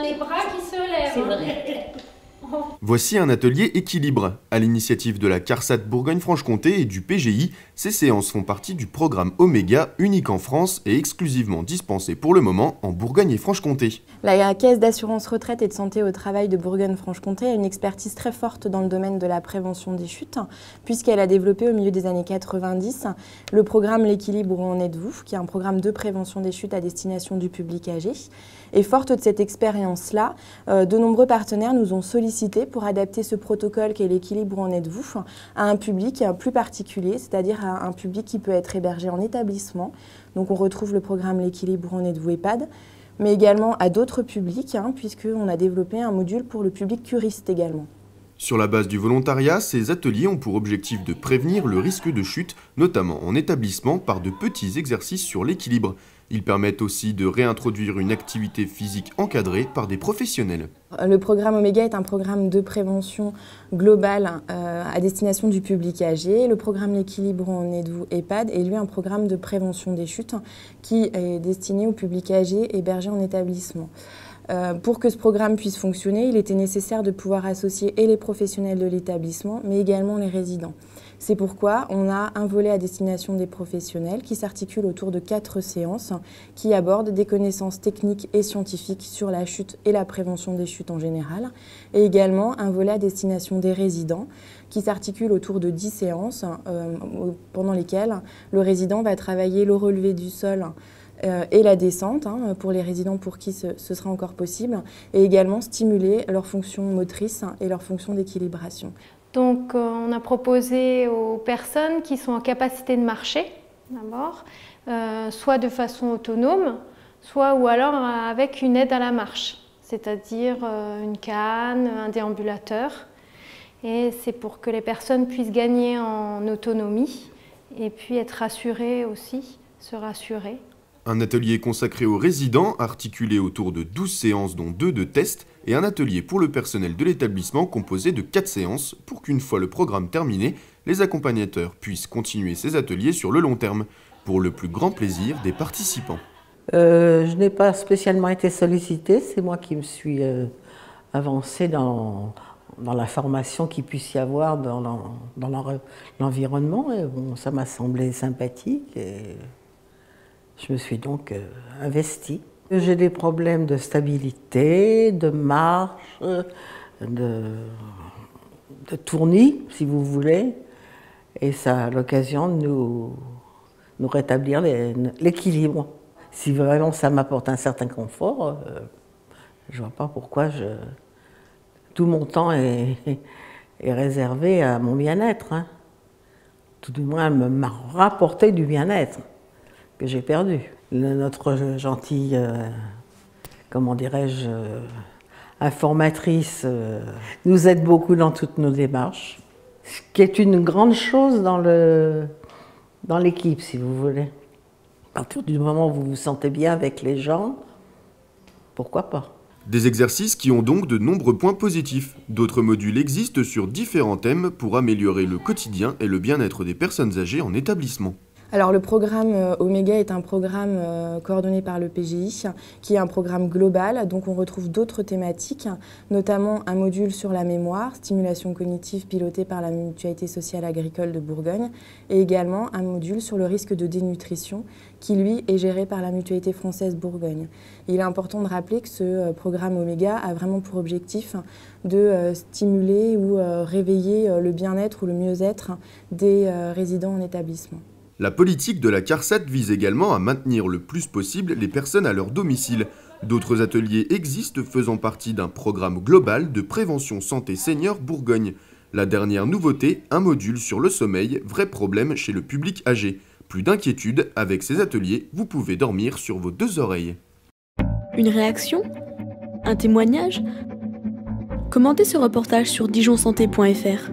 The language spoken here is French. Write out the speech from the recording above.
des bras qui se lèvent. C'est vrai. Voici un atelier équilibre. À l'initiative de la CARSAT Bourgogne-Franche-Comté et du PGI, ces séances font partie du programme Oméga, unique en France et exclusivement dispensé pour le moment en Bourgogne et Franche-Comté. La Caisse d'assurance retraite et de santé au travail de Bourgogne-Franche-Comté a une expertise très forte dans le domaine de la prévention des chutes, puisqu'elle a développé au milieu des années 90 le programme L'équilibre, où en êtes-vous, qui est un programme de prévention des chutes à destination du public âgé. Et forte de cette expérience-là, de nombreux partenaires nous ont sollicité pour adapter ce protocole qu'est l'équilibre où en êtes-vous à un public plus particulier, c'est-à-dire à un public qui peut être hébergé en établissement. Donc on retrouve le programme L'équilibre où en êtes-vous EHPAD, mais également à d'autres publics, puisqu'on a développé un module pour le public curiste également. Sur la base du volontariat, ces ateliers ont pour objectif de prévenir le risque de chute, notamment en établissement par de petits exercices sur l'équilibre. Ils permettent aussi de réintroduire une activité physique encadrée par des professionnels. Le programme Oméga est un programme de prévention globale à destination du public âgé. Le programme L'équilibre en êtes-vous EHPAD est lui un programme de prévention des chutes qui est destiné au public âgé hébergé en établissement. Pour que ce programme puisse fonctionner, il était nécessaire de pouvoir associer et les professionnels de l'établissement, mais également les résidents. C'est pourquoi on a un volet à destination des professionnels qui s'articule autour de 4 séances qui abordent des connaissances techniques et scientifiques sur la chute et la prévention des chutes en général, et également un volet à destination des résidents qui s'articule autour de 10 séances pendant lesquelles le résident va travailler le relevé du sol et la descente, pour les résidents pour qui ce sera encore possible, et également stimuler leurs fonctions motrices et leurs fonctions d'équilibration. Donc on a proposé aux personnes qui sont en capacité de marcher, d'abord, soit de façon autonome, soit ou alors avec une aide à la marche, c'est-à-dire une canne, un déambulateur. Et c'est pour que les personnes puissent gagner en autonomie et puis être rassurées aussi, se rassurer. Un atelier consacré aux résidents, articulé autour de 12 séances dont 2 de tests, et un atelier pour le personnel de l'établissement composé de 4 séances pour qu'une fois le programme terminé, les accompagnateurs puissent continuer ces ateliers sur le long terme, pour le plus grand plaisir des participants. Je n'ai pas spécialement été sollicitée, c'est moi qui me suis avancée dans la formation qu'il puisse y avoir dans l'environnement. Et bon, ça m'a semblé sympathique et je me suis donc investie. J'ai des problèmes de stabilité, de marche, de tournis, si vous voulez. Et ça a l'occasion de nous rétablir l'équilibre. Si vraiment ça m'apporte un certain confort, je ne vois pas pourquoi tout mon temps est réservé à mon bien-être. Tout du moins, m'a rapporté du bien-être que j'ai perdu. Notre gentille, comment dirais-je, informatrice nous aide beaucoup dans toutes nos démarches, ce qui est une grande chose dans l'équipe, si vous voulez. À partir du moment où vous vous sentez bien avec les gens, pourquoi pas? Des exercices qui ont donc de nombreux points positifs. D'autres modules existent sur différents thèmes pour améliorer le quotidien et le bien-être des personnes âgées en établissement. Alors le programme Oméga est un programme coordonné par le PGI, qui est un programme global, donc on retrouve d'autres thématiques, notamment un module sur la mémoire, stimulation cognitive piloté par la Mutualité sociale agricole de Bourgogne, et également un module sur le risque de dénutrition, qui lui est géré par la Mutualité française Bourgogne. Il est important de rappeler que ce programme Oméga a vraiment pour objectif de stimuler ou réveiller le bien-être ou le mieux-être des résidents en établissement. La politique de la CARSAT vise également à maintenir le plus possible les personnes à leur domicile. D'autres ateliers existent faisant partie d'un programme global de prévention santé senior Bourgogne. La dernière nouveauté, un module sur le sommeil, vrai problème chez le public âgé. Plus d'inquiétude, avec ces ateliers, vous pouvez dormir sur vos 2 oreilles. Une réaction? Un témoignage? Commentez ce reportage sur dijonsanté.fr.